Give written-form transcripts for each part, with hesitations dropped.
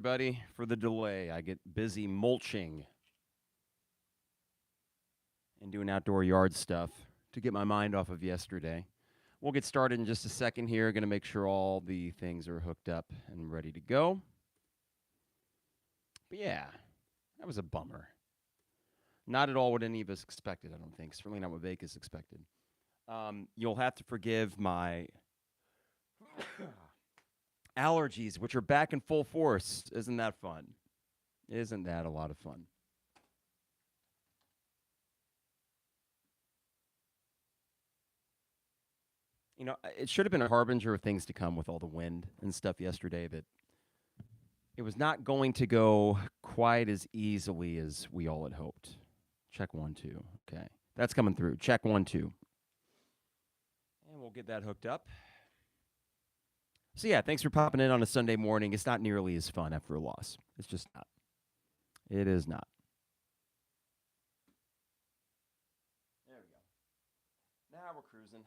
Buddy, for the delay. I get busy mulching and doing outdoor yard stuff to get my mind off of yesterday. We'll get started in just a second here. Going to make sure all the things are hooked up and ready to go. But yeah, that was a bummer. Not at all what any of us expected, I don't think. Certainly not what Vegas expected. You'll have to forgive my allergies, which are back in full force. Isn't that fun? Isn't that a lot of fun? You know, it should have been a harbinger of things to come with all the wind and stuff yesterday, that it was not going to go quite as easily as we all had hoped. Check 1, 2. Okay. That's coming through. Check 1, 2. And we'll get that hooked up. So, yeah, thanks for popping in on a Sunday morning. It's not nearly as fun after a loss. It's just not. It is not. There we go. Now we're cruising.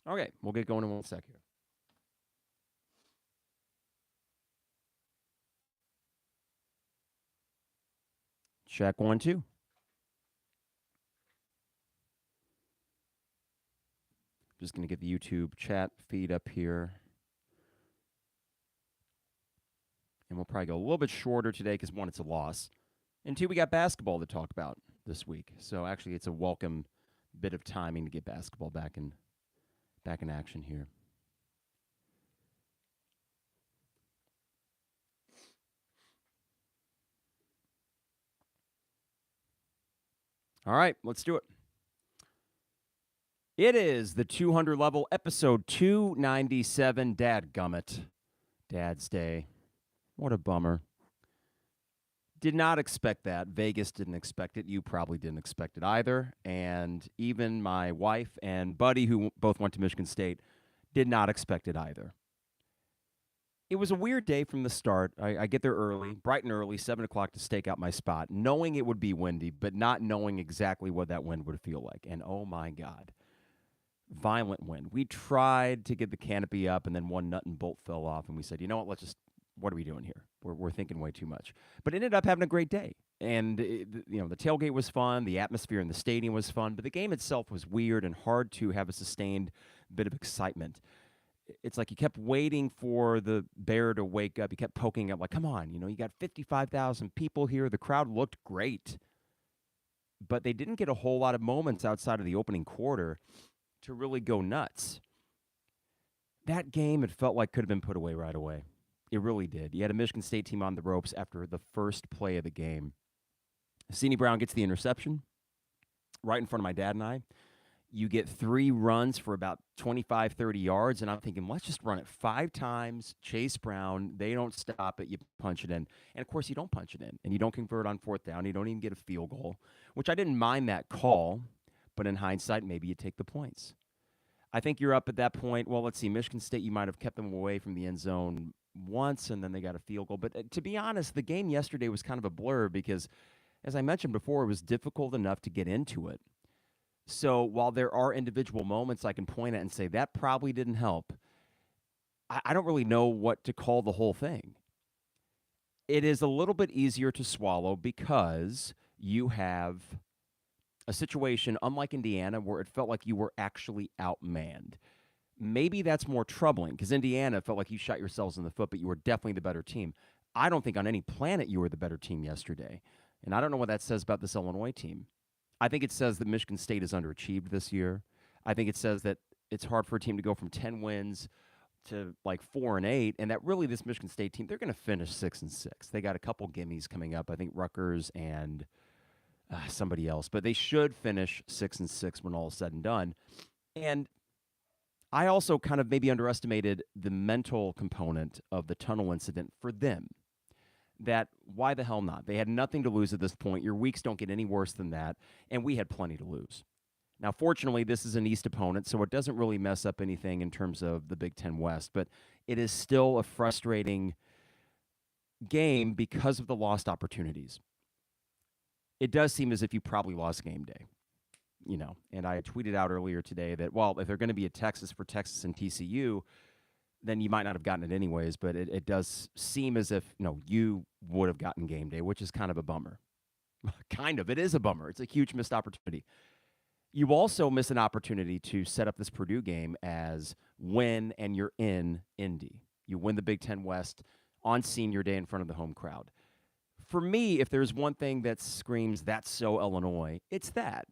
Okay, we'll get going in 1 sec here. Check 1, 2. Just going to get the YouTube chat feed up here. And we'll probably go a little bit shorter today because, 1, it's a loss. And 2, we got basketball to talk about this week. So actually, it's a welcome bit of timing to get basketball back in action here. All right, let's do it. It is the 200 level, episode 297, Dadgummit. Dad's Day. What a bummer. Did not expect that. Vegas didn't expect it. You probably didn't expect it either. And even my wife and buddy, who both went to Michigan State, did not expect it either. It was a weird day from the start. I get there early, bright and early, 7 o'clock to stake out my spot, knowing it would be windy, but not knowing exactly what that wind would feel like. And oh my God, violent wind. We tried to get the canopy up, and then one nut and bolt fell off, and we said, you know what, what are we doing here? We're thinking way too much. But ended up having a great day. And, the tailgate was fun. The atmosphere in the stadium was fun. But the game itself was weird and hard to have a sustained bit of excitement. It's like you kept waiting for the bear to wake up. You kept poking up like, come on, you got 55,000 people here. The crowd looked great. But they didn't get a whole lot of moments outside of the opening quarter to really go nuts. That game, it felt like could have been put away right away. It really did. You had a Michigan State team on the ropes after the first play of the game. Sini Brown gets the interception right in front of my dad and I. You get 3 runs for about 25, 30 yards, and I'm thinking, let's just run it 5 times. Chase Brown, they don't stop it. You punch it in. And, of course, you don't punch it in, and you don't convert on 4th down. You don't even get a field goal, which I didn't mind that call, but in hindsight, maybe you take the points. I think you're up at that point. Well, let's see. Michigan State, you might have kept them away from the end zone once, and then they got a field goal. But to be honest, the game yesterday was kind of a blur because, as I mentioned before, it was difficult enough to get into it. So while there are individual moments I can point at and say that probably didn't help, I don't really know what to call the whole thing. It is a little bit easier to swallow because you have a situation, unlike Indiana, where it felt like you were actually outmanned. Maybe that's more troubling because Indiana felt like you shot yourselves in the foot, but you were definitely the better team. I don't think on any planet you were the better team yesterday. And I don't know what that says about this Illinois team. I think it says that Michigan State has underachieved this year. I think it says that it's hard for a team to go from 10 wins to like 4-8, and that really this Michigan State team, they're going to finish 6-6. They got a couple gimmies coming up. I think Rutgers and somebody else, but they should finish 6-6 when all is said and done. And I also kind of maybe underestimated the mental component of the tunnel incident for them. That why the hell not? They had nothing to lose at this point. Your weeks don't get any worse than that, and we had plenty to lose. Now, fortunately, this is an East opponent, so it doesn't really mess up anything in terms of the Big Ten West, but it is still a frustrating game because of the lost opportunities. It does seem as if you probably lost game day, and I tweeted out earlier today that, well, if they're going to be at Texas for Texas and TCU, then you might not have gotten it anyways, but it does seem as if, you would have gotten game day, which is kind of a bummer. Kind of. It is a bummer. It's a huge missed opportunity. You also miss an opportunity to set up this Purdue game as win and you're in Indy. You win the Big Ten West on senior day in front of the home crowd. For me, if there's one thing that screams that's so Illinois, it's that.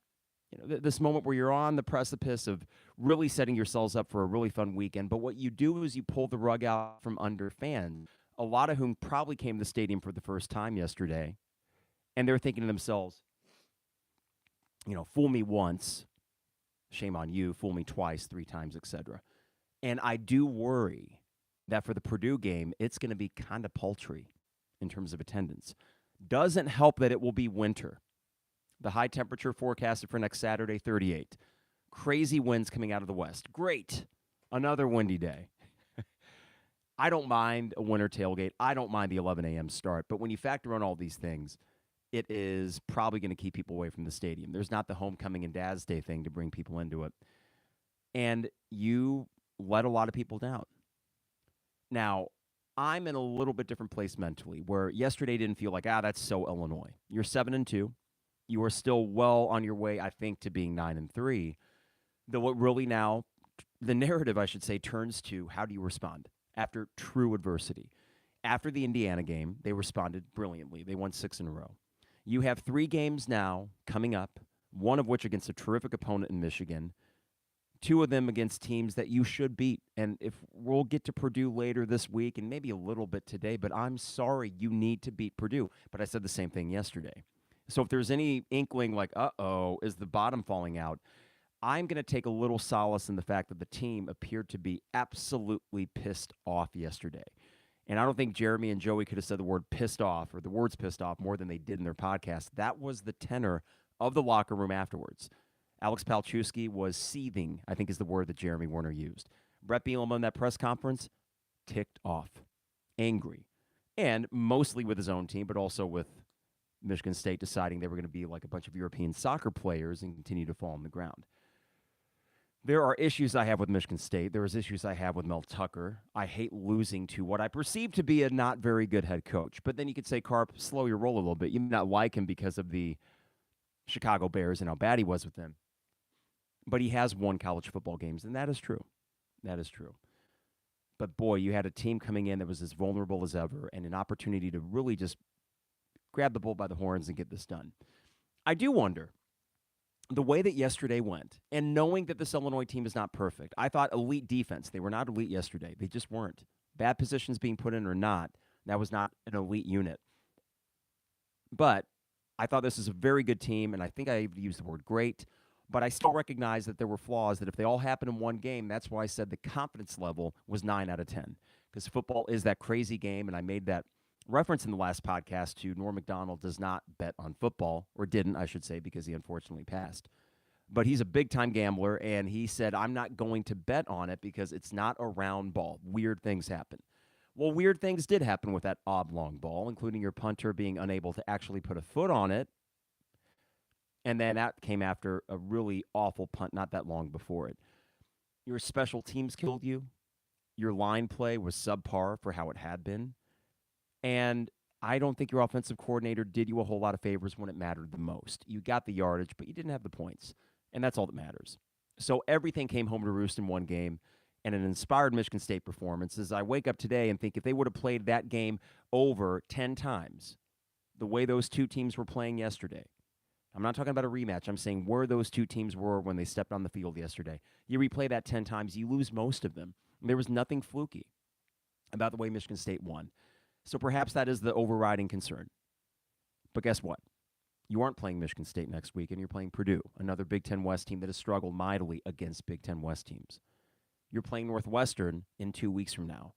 This moment where you're on the precipice of really setting yourselves up for a really fun weekend, but what you do is you pull the rug out from under fans, a lot of whom probably came to the stadium for the first time yesterday, and they're thinking to themselves, fool me once, shame on you, fool me twice, 3 times, etc. And I do worry that for the Purdue game, it's going to be kind of paltry in terms of attendance. Doesn't help that it will be winter. The high temperature forecasted for next Saturday, 38. Crazy winds coming out of the west. Great. Another windy day. I don't mind a winter tailgate. I don't mind the 11 a.m. start. But when you factor in all these things, it is probably going to keep people away from the stadium. There's not the homecoming and Dad's Day thing to bring people into it. And you let a lot of people down. Now, I'm in a little bit different place mentally, where yesterday didn't feel like, that's so Illinois. You're 7-2. You are still well on your way, I think, to being 9-3. Though what really now, the narrative, I should say, turns to how do you respond after true adversity. After the Indiana game, they responded brilliantly. They won 6 in a row. You have 3 games now coming up, one of which against a terrific opponent in Michigan, 2 of them against teams that you should beat. And if we'll get to Purdue later this week and maybe a little bit today, but I'm sorry, you need to beat Purdue. But I said the same thing yesterday. So if there's any inkling like, is the bottom falling out, I'm going to take a little solace in the fact that the team appeared to be absolutely pissed off yesterday. And I don't think Jeremy and Joey could have said the word pissed off or the words pissed off more than they did in their podcast. That was the tenor of the locker room afterwards. Alex Palczewski was seething, I think is the word that Jeremy Werner used. Bret Bielema in that press conference, ticked off, angry, and mostly with his own team, but also with Michigan State deciding they were going to be like a bunch of European soccer players and continue to fall on the ground. There are issues I have with Michigan State. There is issues I have with Mel Tucker. I hate losing to what I perceive to be a not very good head coach. But then you could say, Carp, slow your roll a little bit. You may not like him because of the Chicago Bears and how bad he was with them. But he has won college football games, and that is true. That is true. But, boy, you had a team coming in that was as vulnerable as ever and an opportunity to really just grab the bull by the horns and get this done. I do wonder, the way that yesterday went, and knowing that this Illinois team is not perfect, I thought elite defense. They were not elite yesterday. They just weren't. Bad positions being put in or not, that was not an elite unit. But I thought this is a very good team, and I think I used the word great, but I still recognize that there were flaws, that if they all happened in one game, that's why I said the confidence level was 9 out of 10, because football is that crazy game, and I made that reference in the last podcast to Norm Macdonald does not bet on football, or didn't, I should say, because he unfortunately passed. But he's a big-time gambler, and he said, I'm not going to bet on it because it's not a round ball. Weird things happen. Well, weird things did happen with that oblong ball, including your punter being unable to actually put a foot on it. And then that came after a really awful punt not that long before it. Your special teams killed you. Your line play was subpar for how it had been. And I don't think your offensive coordinator did you a whole lot of favors when it mattered the most. You got the yardage, but you didn't have the points. And that's all that matters. So everything came home to roost in one game, and an inspired Michigan State performance. As I wake up today and think if they would have played that game over 10 times, the way those two teams were playing yesterday, I'm not talking about a rematch. I'm saying where those two teams were when they stepped on the field yesterday. You replay that 10 times, you lose most of them. There was nothing fluky about the way Michigan State won. So perhaps that is the overriding concern. But guess what? You aren't playing Michigan State next week, and you're playing Purdue, another Big Ten West team that has struggled mightily against Big Ten West teams. You're playing Northwestern in 2 weeks from now.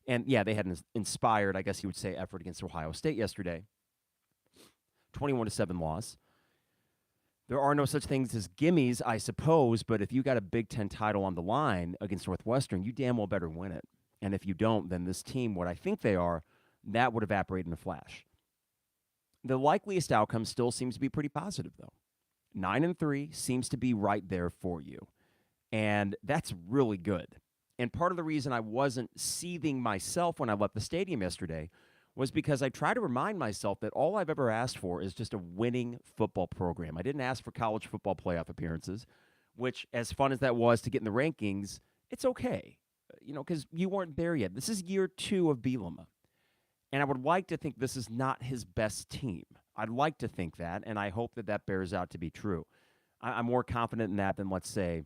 And, yeah, they had an inspired, I guess you would say, effort against Ohio State yesterday. 21-7 loss. There are no such things as gimmies, I suppose, but if you got a Big Ten title on the line against Northwestern, you damn well better win it. And if you don't, then this team, what I think they are, that would evaporate in a flash. The likeliest outcome still seems to be pretty positive, though. 9-3 seems to be right there for you. And that's really good. And part of the reason I wasn't seething myself when I left the stadium yesterday was because I try to remind myself that all I've ever asked for is just a winning football program. I didn't ask for college football playoff appearances, which, as fun as that was to get in the rankings, it's okay, because you weren't there yet. This is year 2 of Bielema. And I would like to think this is not his best team. I'd like to think that, and I hope that that bears out to be true. I'm more confident in that than, let's say,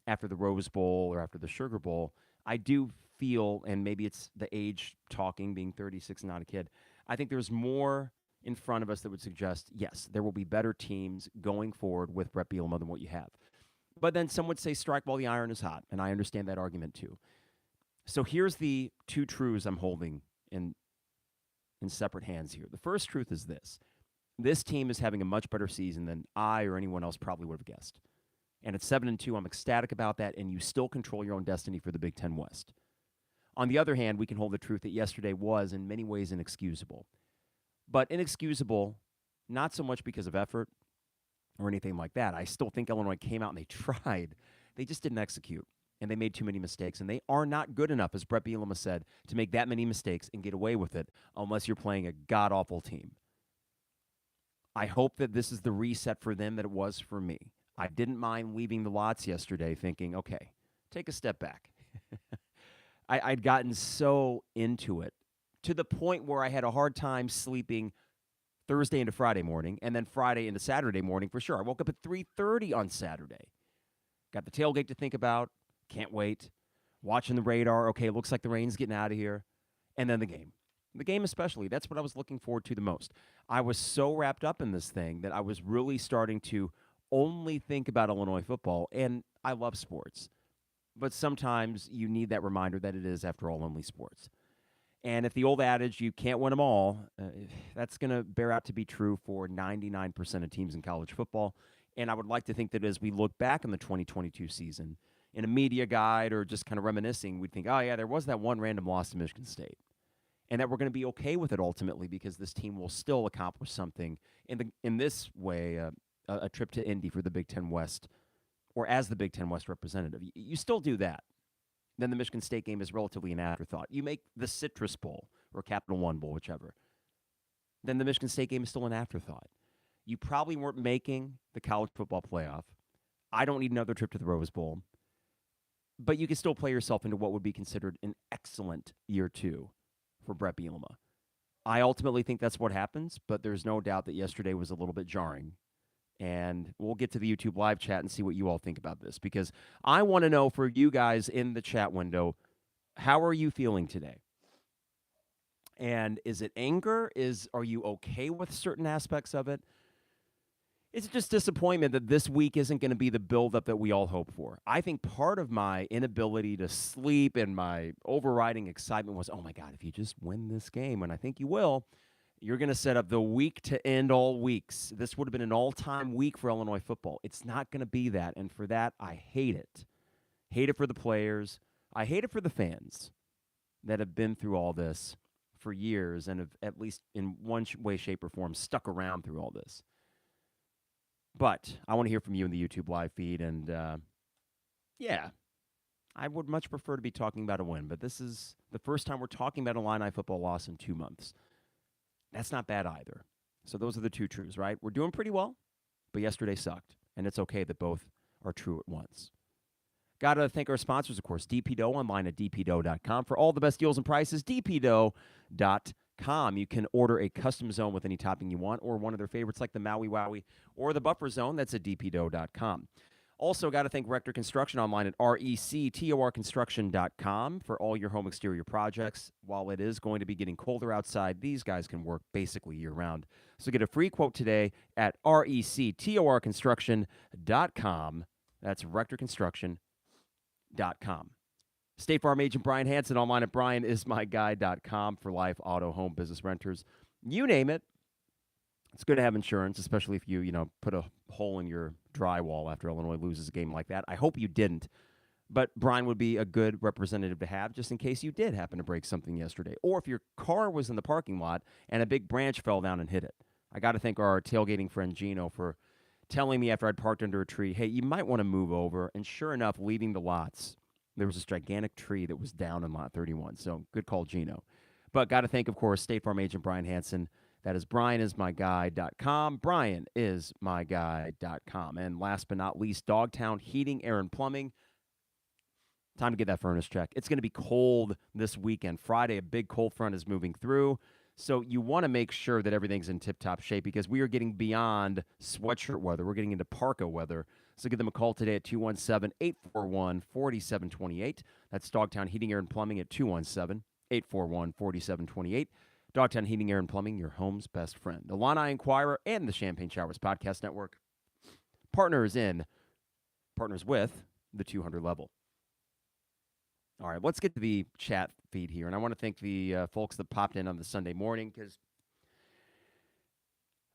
after the Rose Bowl or after the Sugar Bowl. I do feel, and maybe it's the age talking, being 36 and not a kid, I think there's more in front of us that would suggest, yes, there will be better teams going forward with Bret Bielema than what you have. But then some would say strike while the iron is hot, and I understand that argument too. So here's the two truths I'm holding in separate hands here. The first truth is this. This team is having a much better season than I or anyone else probably would have guessed. And at 7-2, I'm ecstatic about that, and you still control your own destiny for the Big Ten West. On the other hand, we can hold the truth that yesterday was, in many ways, inexcusable. But inexcusable, not so much because of effort or anything like that. I still think Illinois came out and they tried. They just didn't execute, and they made too many mistakes. And they are not good enough, as Bret Bielema said, to make that many mistakes and get away with it unless you're playing a god-awful team. I hope that this is the reset for them that it was for me. I didn't mind leaving the lots yesterday thinking, okay, take a step back. I'd gotten so into it to the point where I had a hard time sleeping Thursday into Friday morning and then Friday into Saturday morning for sure. I woke up at 3:30 on Saturday. Got the tailgate to think about. Can't wait. Watching the radar. Okay, looks like the rain's getting out of here. And then the game. The game especially. That's what I was looking forward to the most. I was so wrapped up in this thing that I was really starting to only think about Illinois football, and I love sports. But sometimes you need that reminder that it is, after all, only sports. And if the old adage, you can't win them all, that's going to bear out to be true for 99% of teams in college football. And I would like to think that as we look back on the 2022 season, in a media guide or just kind of reminiscing, we'd think, oh, yeah, there was that one random loss to Michigan State. And that we're going to be okay with it ultimately because this team will still accomplish something in this way, a trip to Indy for the Big Ten West, or as the Big Ten West representative. You still do that. Then the Michigan State game is relatively an afterthought. You make the Citrus Bowl or Capital One Bowl, whichever. Then the Michigan State game is still an afterthought. You probably weren't making the college football playoff. I don't need another trip to the Rose Bowl. But you can still play yourself into what would be considered an excellent year 2 for Bret Bielema. I ultimately think that's what happens, but there's no doubt that yesterday was a little bit jarring. And we'll get to the YouTube live chat and see what you all think about this, because I want to know for you guys in the chat window, how are you feeling today? And is it anger? Are you okay with certain aspects of it? Is it just disappointment that this week isn't going to be the buildup that we all hope for? I think part of my inability to sleep and my overriding excitement was, oh my God, if you just win this game, and I think you will, you're going to set up the week to end all weeks. This would have been an all-time week for Illinois football. It's not going to be that, and for that, I hate it. Hate it for the players. I hate it for the fans that have been through all this for years and have, at least in one way, shape, or form, stuck around through all this. But I want to hear from you in the YouTube live feed, and yeah, I would much prefer to be talking about a win, but this is the first time we're talking about a Illini football loss in 2 months. That's not bad either. So those are the two truths, right? We're doing pretty well, but yesterday sucked, and it's okay that both are true at once. Got to thank our sponsors, of course, DP Dough, online at dpdough.com. For all the best deals and prices, dpdough.com. You can order a custom zone with any topping you want, or one of their favorites like the Maui Wowie or the Buffer Zone. That's at dpdough.com. Also, got to thank Rector Construction, online at rectorconstruction.com for all your home exterior projects. While it is going to be getting colder outside, these guys can work basically year-round. So get a free quote today at rectorconstruction.com. That's rectorconstruction.com. State Farm agent Brian Hansen, online at brianismyguy.com for life, auto, home, business, renters. You name it. It's good to have insurance, especially if you put a hole in your drywall after Illinois loses a game like that. I hope you didn't. But Brian would be a good representative to have just in case you did happen to break something yesterday. Or if your car was in the parking lot and a big branch fell down and hit it. I got to thank our tailgating friend Gino for telling me after I'd parked under a tree, hey, you might want to move over. And sure enough, leaving the lots, there was this gigantic tree that was down in lot 31. So good call, Gino. But got to thank, of course, State Farm agent Brian Hansen. That is brianismyguy.com. brianismyguy.com. And last but not least, Dogtown Heating, Air, and Plumbing. Time to get that furnace check. It's going to be cold this weekend. Friday, a big cold front is moving through. So you want to make sure that everything's in tip-top shape because we are getting beyond sweatshirt weather. We're getting into parka weather. So give them a call today at 217-841-4728. That's Dogtown Heating, Air, and Plumbing at 217-841-4728. Dogtown Heating, Air, and Plumbing, your home's best friend. The Illini Inquirer and the Champaign Showers Podcast Network. Partners with the 200 level. All right, let's get to the chat feed here. And I want to thank the folks that popped in on the Sunday morning because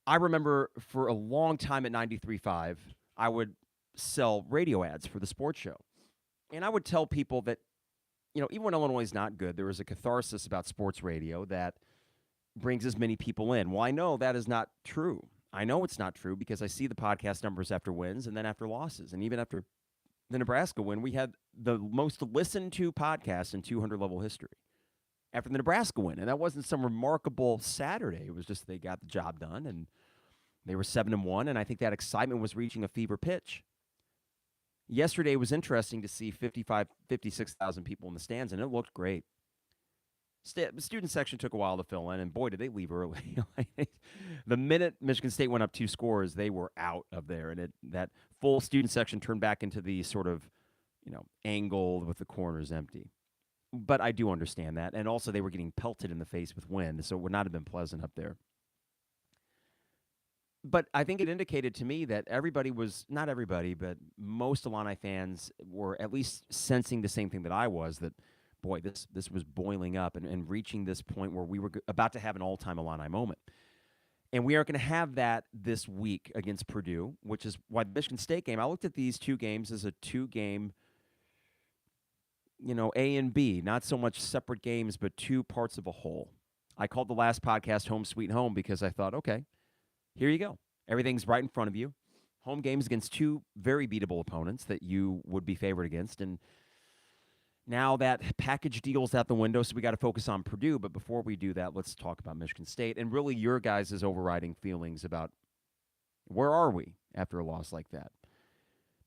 I remember for a long time at 93.5, I would sell radio ads for the sports show. And I would tell people that, even when Illinois is not good, there is a catharsis about sports radio that brings as many people in. Well, I know that is not true. I know it's not true because I see the podcast numbers after wins and then after losses. And even after the Nebraska win, we had the most listened to podcast in 200 level history after the Nebraska win. And that wasn't some remarkable Saturday. It was just they got the job done and they were 7-1. And I think that excitement was reaching a fever pitch. Yesterday was interesting to see 56,000 people in the stands, and it looked great. The student section took a while to fill in, and boy, did they leave early. The minute Michigan State went up 2 scores, they were out of there, and that full student section turned back into the sort of, angled with the corners empty. But I do understand that, and also they were getting pelted in the face with wind, so it would not have been pleasant up there. But I think it indicated to me that not everybody, but most Illini fans were at least sensing the same thing that I was, that boy, this was boiling up and reaching this point where we were about to have an all-time Illini moment. And we aren't going to have that this week against Purdue, which is why the Michigan State game, I looked at these 2 games as a 2-game, A and B, not so much separate games, but 2 parts of a whole. I called the last podcast Home Sweet Home because I thought, okay, here you go. Everything's right in front of you. Home games against 2 very beatable opponents that you would be favored against. And now that package deal's out the window, so we got to focus on Purdue. But before we do that, let's talk about Michigan State and really your guys' overriding feelings about where are we after a loss like that.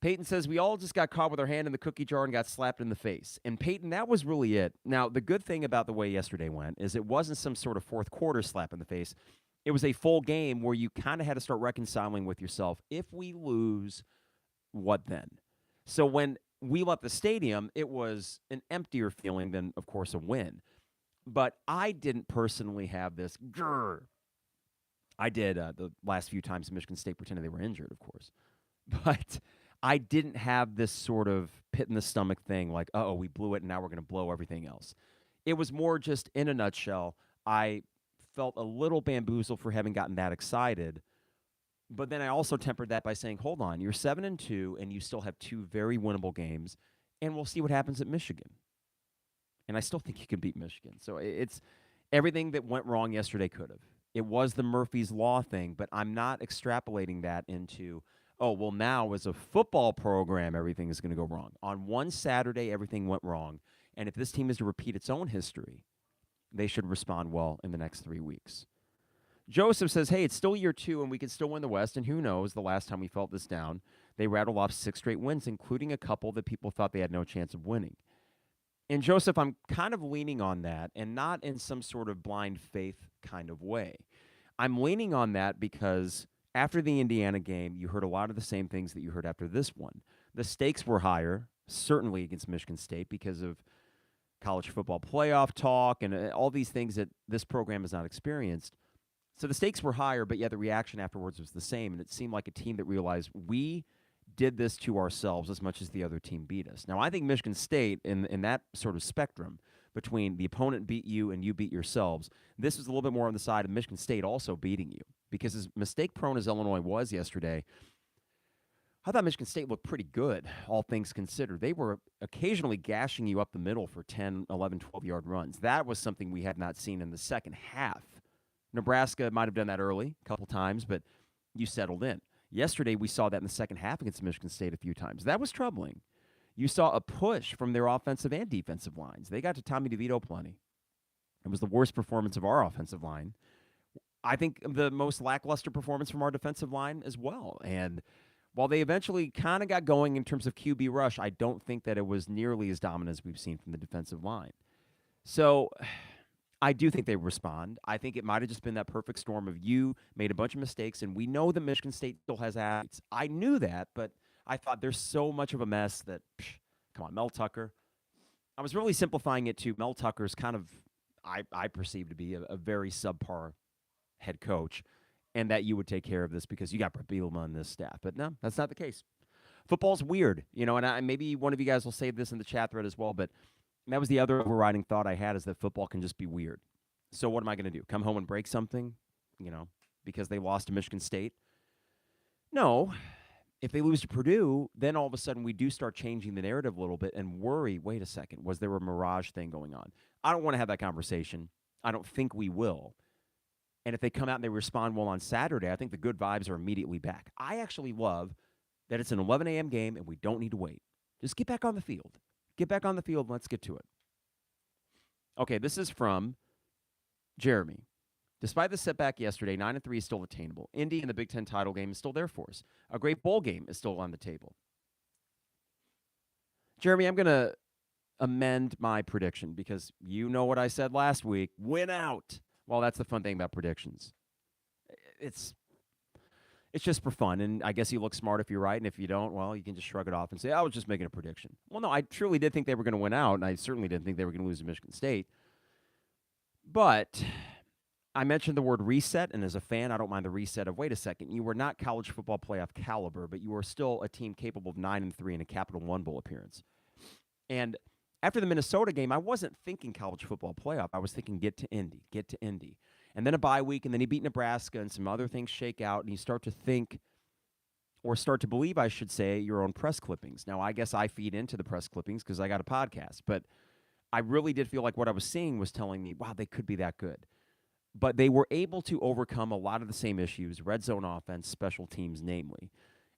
Peyton says, we all just got caught with our hand in the cookie jar and got slapped in the face. And Peyton, that was really it. Now, the good thing about the way yesterday went is it wasn't some sort of fourth quarter slap in the face. It was a full game where you kind of had to start reconciling with yourself. If we lose, what then? So when we left the stadium, it was an emptier feeling than, of course, a win. But I didn't personally have this grrr. I did the last few times Michigan State pretended they were injured, of course. But I didn't have this sort of pit-in-the-stomach thing like, uh-oh, we blew it, and now we're going to blow everything else. It was more just, in a nutshell, I felt a little bamboozled for having gotten that excited. But then I also tempered that by saying, hold on, you're 7-2, and you still have 2 very winnable games, and we'll see what happens at Michigan. And I still think you can beat Michigan. So it's everything that went wrong yesterday could have. It was the Murphy's Law thing, but I'm not extrapolating that into, oh, well, now as a football program, everything is going to go wrong. On one Saturday, everything went wrong. And if this team is to repeat its own history, they should respond well in the next 3 weeks. Joseph says, hey, it's still year 2, and we can still win the West, and who knows, the last time we felt this down, they rattled off 6 straight wins, including a couple that people thought they had no chance of winning. And Joseph, I'm kind of leaning on that, and not in some sort of blind faith kind of way. I'm leaning on that because after the Indiana game, you heard a lot of the same things that you heard after this one. The stakes were higher, certainly against Michigan State, because of college football playoff talk and all these things that this program has not experienced. So the stakes were higher, but yet the reaction afterwards was the same, and it seemed like a team that realized we did this to ourselves as much as the other team beat us. Now, I think Michigan State, in that sort of spectrum between the opponent beat you and you beat yourselves, this is a little bit more on the side of Michigan State also beating you. Because as mistake-prone as Illinois was yesterday, I thought Michigan State looked pretty good, all things considered. They were occasionally gashing you up the middle for 10, 11, 12-yard runs. That was something we had not seen in the second half. Nebraska might have done that early a couple times, but you settled in. Yesterday, we saw that in the second half against Michigan State a few times. That was troubling. You saw a push from their offensive and defensive lines. They got to Tommy DeVito plenty. It was the worst performance of our offensive line. I think the most lackluster performance from our defensive line as well. And while they eventually kind of got going in terms of QB rush, I don't think that it was nearly as dominant as we've seen from the defensive line. So I do think they respond. I think it might have just been that perfect storm of you made a bunch of mistakes, and we know that Michigan State still has athletes. I knew that, but I thought there's so much of a mess that, come on, Mel Tucker. I was really simplifying it to Mel Tucker's kind of, I perceive to be a very subpar head coach, and that you would take care of this because you got Bret Bielema on this staff. But no, that's not the case. Football's weird, and maybe one of you guys will say this in the chat thread as well, but that was the other overriding thought I had, is that football can just be weird. So what am I going to do? Come home and break something, because they lost to Michigan State? No. If they lose to Purdue, then all of a sudden we do start changing the narrative a little bit and worry, wait a second, was there a mirage thing going on? I don't want to have that conversation. I don't think we will. And if they come out and they respond well on Saturday, I think the good vibes are immediately back. I actually love that it's an 11 a.m. game and we don't need to wait. Just get back on the field. Get back on the field and let's get to it. Okay, this is from Jeremy. Despite the setback yesterday, 9-3 is still attainable. Indy in the Big Ten title game is still there for us. A great bowl game is still on the table. Jeremy, I'm going to amend my prediction because you know what I said last week. Win out. Well, that's the fun thing about predictions. It's just for fun, and I guess you look smart if you're right, and if you don't, well, you can just shrug it off and say, I was just making a prediction. Well, no, I truly did think they were going to win out, and I certainly didn't think they were going to lose to Michigan State. But I mentioned the word reset, and as a fan, I don't mind the reset of, wait a second, you were not college football playoff caliber, but you were still a team capable of 9-3 in a Capital One Bowl appearance. And after the Minnesota game, I wasn't thinking college football playoff. I was thinking get to Indy. And then a bye week, and then you beat Nebraska, and some other things shake out, and you start to think, or start to believe, I should say, your own press clippings. Now, I guess I feed into the press clippings because I got a podcast, but I really did feel like what I was seeing was telling me, wow, they could be that good. But they were able to overcome a lot of the same issues, red zone offense, special teams, namely.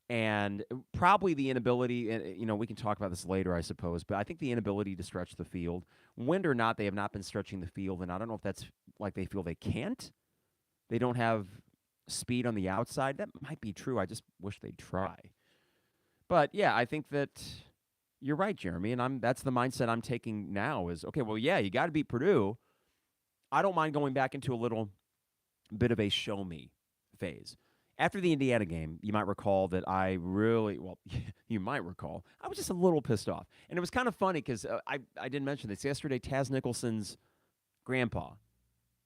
And probably the inability, we can talk about this later, I suppose, but I think the inability to stretch the field. Wind or not, they have not been stretching the field, and I don't know if that's like they feel they can't. They don't have speed on the outside. That might be true. I just wish they'd try. But, yeah, I think that you're right, Jeremy, and that's the mindset I'm taking now is, okay, well, yeah, you got to beat Purdue. I don't mind going back into a little bit of a show-me phase. After the Indiana game, you might recall that you might recall, I was just a little pissed off. And it was kind of funny because I didn't mention this. Yesterday, Taz Nicholson's grandpa,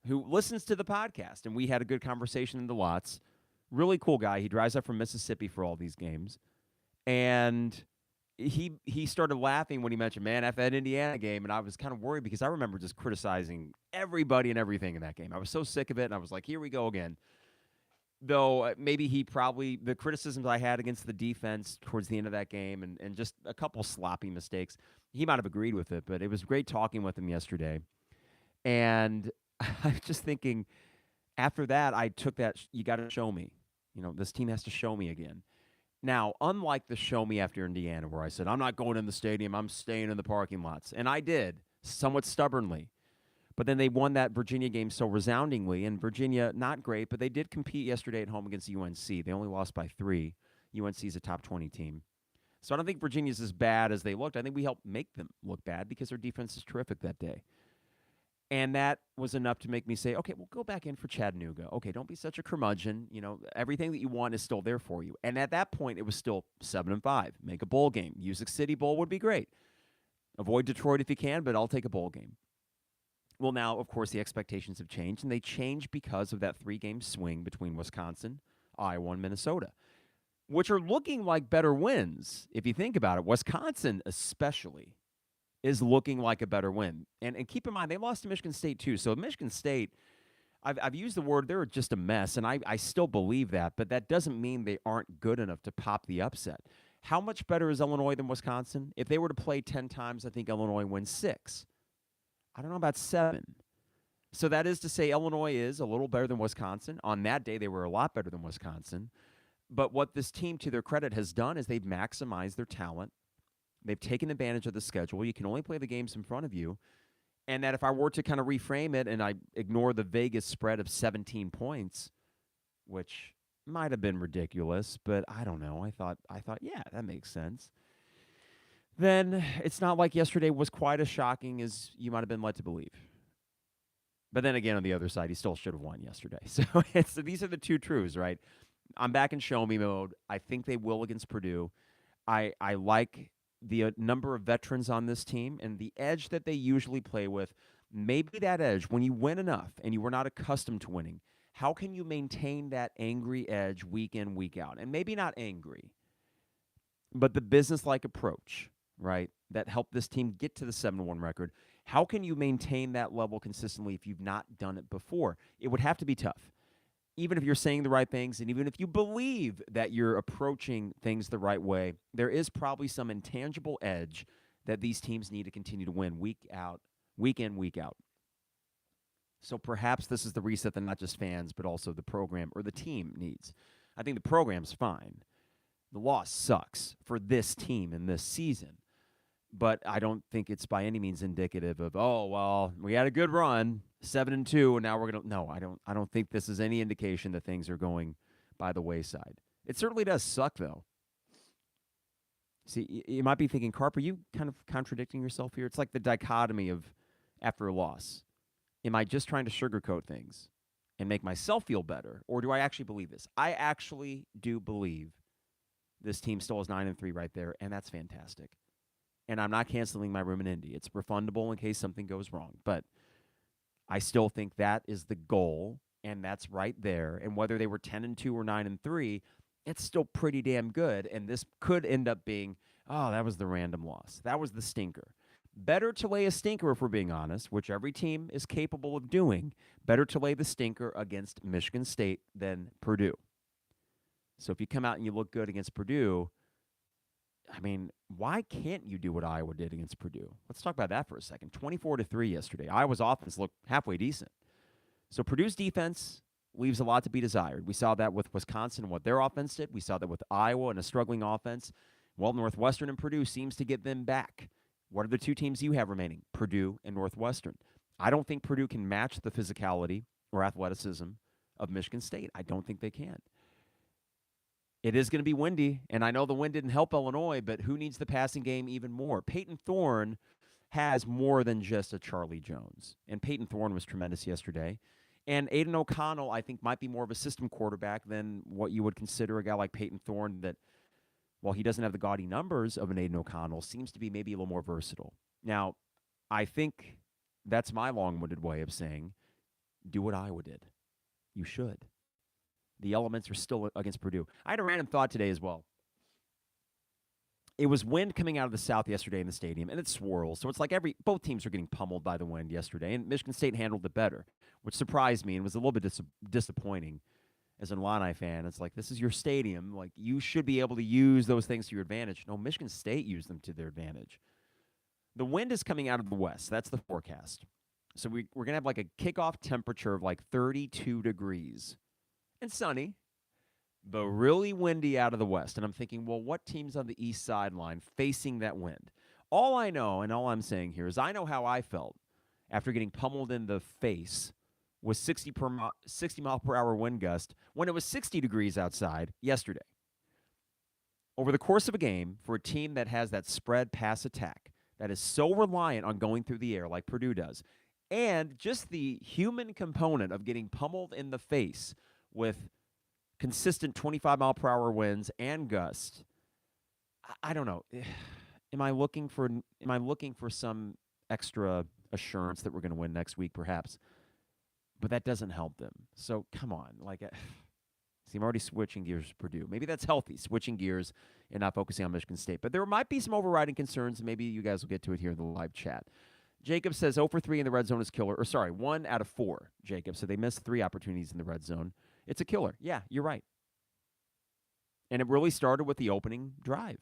who listens to the podcast, and we had a good conversation in the lots, really cool guy. He drives up from Mississippi for all these games. And he started laughing when he mentioned, man, after that Indiana game, and I was kind of worried because I remember just criticizing everybody and everything in that game. I was so sick of it, and I was like, here we go again. Though maybe the criticisms I had against the defense towards the end of that game and just a couple sloppy mistakes, he might have agreed with it, but it was great talking with him yesterday. And I was just thinking, after that, I took that, you got to show me. This team has to show me again. Now, unlike the show me after Indiana, where I said, I'm not going in the stadium, I'm staying in the parking lots. And I did, somewhat stubbornly. But then they won that Virginia game so resoundingly, and Virginia, not great, but they did compete yesterday at home against UNC. They only lost by 3. UNC is a top 20 team. So I don't think Virginia's as bad as they looked. I think we helped make them look bad because their defense is terrific that day. And that was enough to make me say, okay, well, go back in for Chattanooga. Okay, don't be such a curmudgeon. Everything that you want is still there for you. And at that point, it was still 7-5. Make a bowl game. Music City Bowl would be great. Avoid Detroit if you can, but I'll take a bowl game. Well, now, of course, the expectations have changed, and they changed because of that 3-game swing between Wisconsin, Iowa, and Minnesota, which are looking like better wins. If you think about it, Wisconsin especially is looking like a better win. And keep in mind, they lost to Michigan State, too. So Michigan State, I've used the word they're just a mess, and I still believe that, but that doesn't mean they aren't good enough to pop the upset. How much better is Illinois than Wisconsin? If they were to play 10 times, I think Illinois wins 6. I don't know about 7. So that is to say Illinois is a little better than Wisconsin. On that day, they were a lot better than Wisconsin. But what this team, to their credit, has done is they've maximized their talent. They've taken advantage of the schedule. You can only play the games in front of you. And that if I were to kind of reframe it and I ignore the Vegas spread of 17 points, which might have been ridiculous, but I don't know. I thought, yeah, that makes sense. Then it's not like yesterday was quite as shocking as you might have been led to believe. But then again, on the other side, he still should have won yesterday. So these are the two truths, right? I'm back in show me mode. I think they will against Purdue. I like the number of veterans on this team and the edge that they usually play with. Maybe that edge, when you win enough and you were not accustomed to winning, how can you maintain that angry edge week in, week out? And maybe not angry, but the business-like approach, right, that helped this team get to the 7-1 record. How can you maintain that level consistently if you've not done it before? It would have to be tough. Even if you're saying the right things and even if you believe that you're approaching things the right way, there is probably some intangible edge that these teams need to continue to win week in, week out. So perhaps this is the reset that not just fans, but also the program or the team needs. I think the program's fine. The loss sucks for this team in this season. But I don't think it's by any means indicative of, oh, well, we had a good run, 7-2, and now we're going to. No, I don't think this is any indication that things are going by the wayside. It certainly does suck, though. See, you might be thinking, Carp, are you kind of contradicting yourself here? It's like the dichotomy of after a loss. Am I just trying to sugarcoat things and make myself feel better, or do I actually believe this? I actually do believe this team still is 9-3 right there, and that's fantastic. And I'm not canceling my room in Indy. It's refundable in case something goes wrong. But I still think that is the goal, and that's right there. And whether they were 10-2 or 9-3, it's still pretty damn good. And this could end up being, oh, that was the random loss. That was the stinker. Better to lay a stinker, if we're being honest, which every team is capable of doing. Better to lay the stinker against Michigan State than Purdue. So if you come out and you look good against Purdue, I mean, why can't you do what Iowa did against Purdue? Let's talk about that for a second. 24-3 yesterday. Iowa's offense looked halfway decent. So Purdue's defense leaves a lot to be desired. We saw that with Wisconsin and what their offense did. We saw that with Iowa and a struggling offense. Well, Northwestern and Purdue seems to get them back. What are the two teams you have remaining? Purdue and Northwestern. I don't think Purdue can match the physicality or athleticism of Michigan State. I don't think they can. It is going to be windy, and I know the wind didn't help Illinois, but who needs the passing game even more? Peyton Thorne has more than just a Charlie Jones, and Peyton Thorne was tremendous yesterday. And Aiden O'Connell, I think, might be more of a system quarterback than what you would consider a guy like Peyton Thorne that, while he doesn't have the gaudy numbers of an Aiden O'Connell, seems to be maybe a little more versatile. Now, I think that's my long-winded way of saying, do what Iowa did. You should. The elements are still against Purdue. I had a random thought today as well. It was wind coming out of the south yesterday in the stadium, and it swirls. So it's like both teams are getting pummeled by the wind yesterday, and Michigan State handled it better, which surprised me and was a little bit disappointing as an Illini fan. It's like, this is your stadium. Like, you should be able to use those things to your advantage. No, Michigan State used them to their advantage. The wind is coming out of the west. That's the forecast. So we're going to have like a kickoff temperature of like 32 degrees. And sunny, but really windy out of the west. And I'm thinking, well, what team's on the east sideline facing that wind? All I know, and all I'm saying here, is I know how I felt after getting pummeled in the face with 60 mile per hour wind gust when it was 60 degrees outside yesterday. Over the course of a game, for a team that has that spread pass attack, that is so reliant on going through the air like Purdue does, and just the human component of getting pummeled in the face with consistent 25 mile per hour winds and gusts, I don't know. Am I looking for some extra assurance that we're going to win next week, perhaps? But that doesn't help them. So come on, see, I'm already switching gears to Purdue. Maybe that's healthy, switching gears and not focusing on Michigan State. But there might be some overriding concerns, and maybe you guys will get to it here in the live chat. Jacob says 0 for 3 in the red zone is killer. Or sorry, 1 out of 4, Jacob. So they missed 3 opportunities in the red zone. It's a killer. Yeah, you're right. And it really started with the opening drive.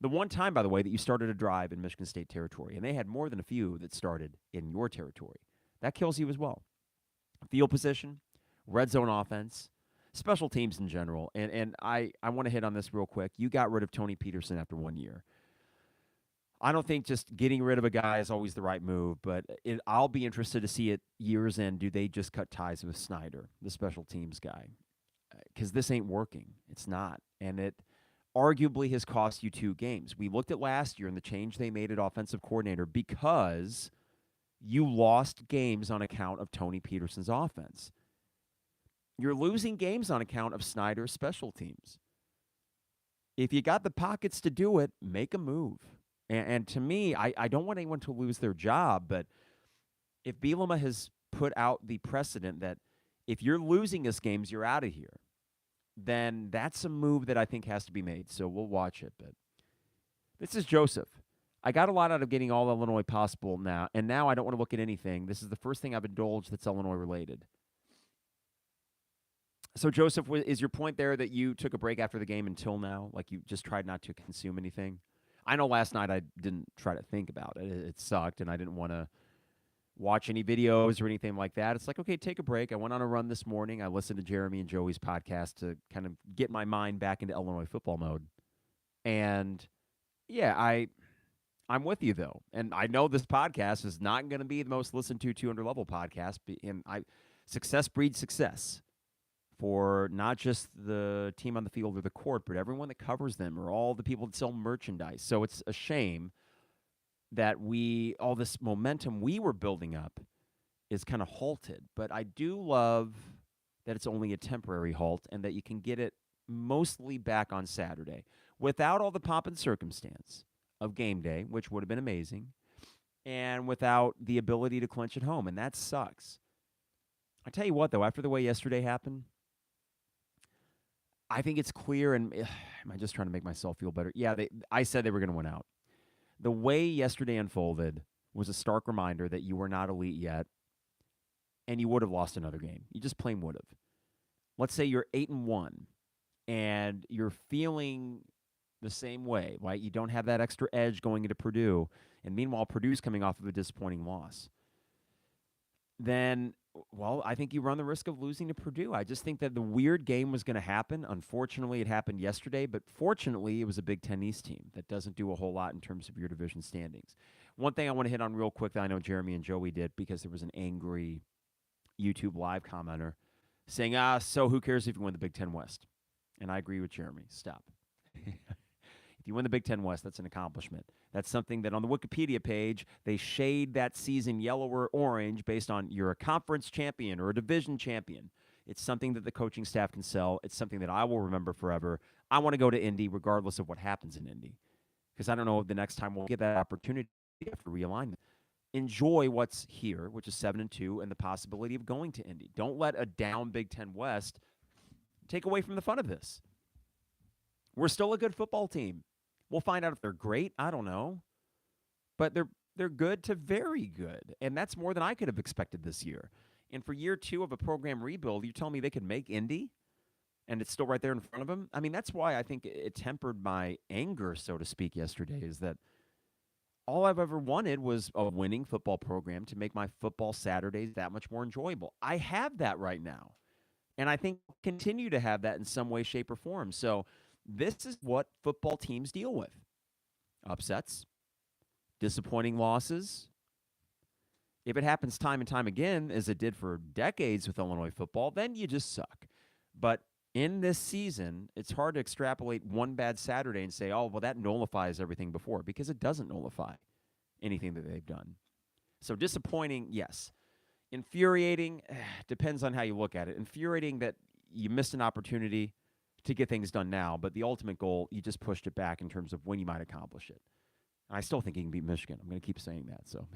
The one time, by the way, that you started a drive in Michigan State territory, and they had more than a few that started in your territory, that kills you as well. Field position, red zone offense, special teams in general. And I want to hit on this real quick. You got rid of Tony Peterson after 1 year. I don't think just getting rid of a guy is always the right move, but I'll be interested to see it years in. Do they just cut ties with Snyder, the special teams guy? Because this ain't working. It's not. And it arguably has cost you 2 games. We looked at last year and the change they made at offensive coordinator because you lost games on account of Tony Peterson's offense. You're losing games on account of Snyder's special teams. If you got the pockets to do it, make a move. And to me, I don't want anyone to lose their job, but if Bielema has put out the precedent that if you're losing us games, you're out of here, then that's a move that I think has to be made. So we'll watch it. But this is Joseph. I got a lot out of getting all Illinois possible now, and now I don't want to look at anything. This is the first thing I've indulged that's Illinois related. So, Joseph, is your point there that you took a break after the game until now? Like you just tried not to consume anything? I know last night I didn't try to think about it. It sucked, and I didn't want to watch any videos or anything like that. It's like, okay, take a break. I went on a run this morning. I listened to Jeremy and Joey's podcast to kind of get my mind back into Illinois football mode. And, yeah, I'm with you, though. And I know this podcast is not going to be the most listened to 200-level podcast. And success breeds success for not just the team on the field or the court, but everyone that covers them or all the people that sell merchandise. So it's a shame that all this momentum we were building up is kind of halted. But I do love that it's only a temporary halt and that you can get it mostly back on Saturday without all the pomp and circumstance of game day, which would have been amazing, and without the ability to clinch at home, and that sucks. I tell you what, though, after the way yesterday happened, I think it's clear, and am I just trying to make myself feel better? Yeah, I said they were going to win out. The way yesterday unfolded was a stark reminder that you were not elite yet, and you would have lost another game. You just plain would have. Let's say you're 8-1, and you're feeling the same way, right? You don't have that extra edge going into Purdue, and meanwhile, Purdue's coming off of a disappointing loss. Then, well, I think you run the risk of losing to Purdue. I just think that the weird game was going to happen. Unfortunately, it happened yesterday, but fortunately, it was a Big Ten East team that doesn't do a whole lot in terms of your division standings. One thing I want to hit on real quick that I know Jeremy and Joey did, because there was an angry YouTube live commenter saying, so who cares if you win the Big Ten West? And I agree with Jeremy. Stop. If you win the Big Ten West, that's an accomplishment. That's something that on the Wikipedia page, they shade that season yellow or orange based on you're a conference champion or a division champion. It's something that the coaching staff can sell. It's something that I will remember forever. I want to go to Indy regardless of what happens in Indy, because I don't know if the next time we'll get that opportunity after realignment. Enjoy what's here, which is 7-2, and the possibility of going to Indy. Don't let a down Big Ten West take away from the fun of this. We're still a good football team. We'll find out if they're great. I don't know. But they're good to very good. And that's more than I could have expected this year. And for year 2 of a program rebuild, you're telling me they could make Indy? And it's still right there in front of them? I mean, that's why I think it tempered my anger, so to speak, yesterday, is that all I've ever wanted was a winning football program to make my football Saturdays that much more enjoyable. I have that right now. And I think we'll continue to have that in some way, shape, or form. So this is what football teams deal with. Upsets, disappointing losses. If it happens time and time again, as it did for decades with Illinois football, then you just suck. But in this season, it's hard to extrapolate one bad Saturday and say, oh, well, that nullifies everything before, because it doesn't nullify anything that they've done. So disappointing, yes. Infuriating, depends on how you look at it. Infuriating that you missed an opportunity to get things done now, but the ultimate goal, you just pushed it back in terms of when you might accomplish it. And I still think you can beat Michigan. I'm going to keep saying that. So